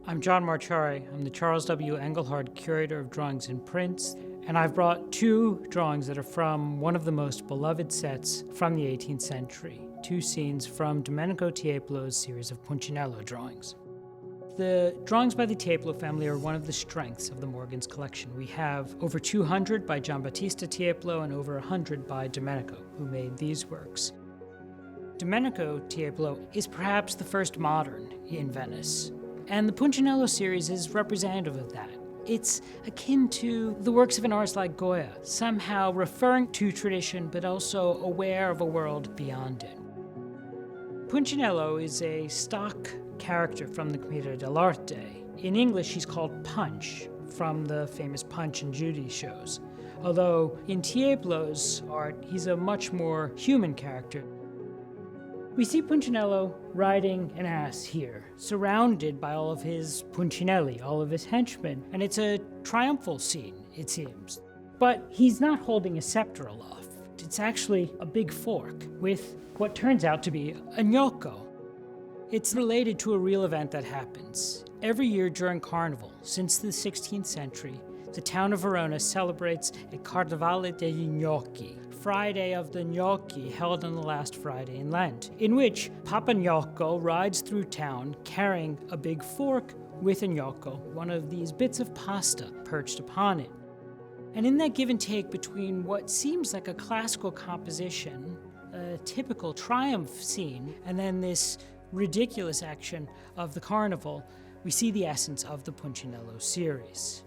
I'm John Marciari. I'm the Charles W. Engelhard Curator of Drawings and Prints, and I've brought two drawings that are from one of the most beloved sets from the 18th century, two scenes from Domenico Tiepolo's series of Punchinello drawings. The drawings by the Tiepolo family are one of the strengths of the Morgans collection. We have over 200 by Giambattista Tiepolo and over 100 by Domenico, who made these works. Domenico Tiepolo is perhaps the first modern in Venice, and the Punchinello series is representative of that. It's akin to the works of an artist like Goya, somehow referring to tradition but also aware of a world beyond it. Punchinello is a stock character from the Commedia dell'arte. In English, he's called Punch, from the famous Punch and Judy shows. Although in Tiepolo's art, he's a much more human character. We see Punchinello riding an ass here, surrounded by all of his Punchinelli, all of his henchmen, and it's a triumphal scene, it seems. But he's not holding a scepter aloft. It's actually a big fork with what turns out to be a gnocco. It's related to a real event that happens. Every year during Carnival, since the 16th century, the town of Verona celebrates a Carnevale degli Gnocchi, Friday of the Gnocchi, held on the last Friday in Lent, in which Papa Gnocco rides through town carrying a big fork with a gnocco, one of these bits of pasta perched upon it. And in that give and take between what seems like a classical composition, a typical triumph scene, and then this ridiculous action of the carnival, we see the essence of the Punchinello series.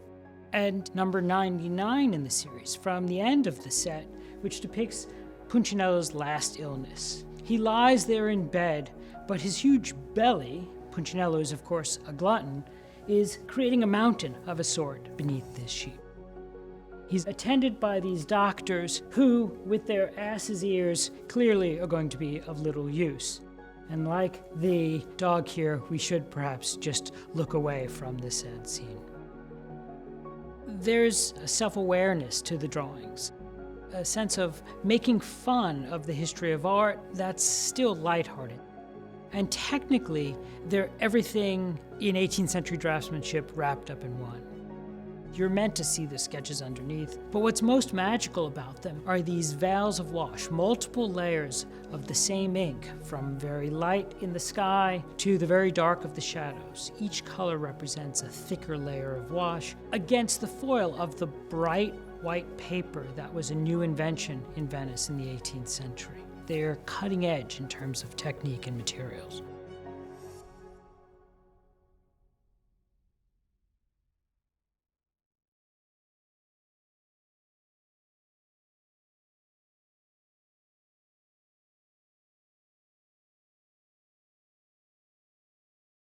And number 99 in the series, from the end of the set, which depicts Punchinello's last illness. He lies there in bed, but his huge belly, Punchinello is of course a glutton, is creating a mountain of a sort beneath this sheet. He's attended by these doctors who, with their ass's ears, clearly are going to be of little use. And like the dog here, we should perhaps just look away from this sad scene. There's a self-awareness to the drawings, a sense of making fun of the history of art that's still lighthearted. And technically, they're everything in 18th century draftsmanship wrapped up in one. You're meant to see the sketches underneath, but what's most magical about them are these veils of wash, multiple layers of the same ink, from very light in the sky to the very dark of the shadows. Each color represents a thicker layer of wash against the foil of the bright white paper that was a new invention in Venice in the 18th century. They're cutting edge in terms of technique and materials.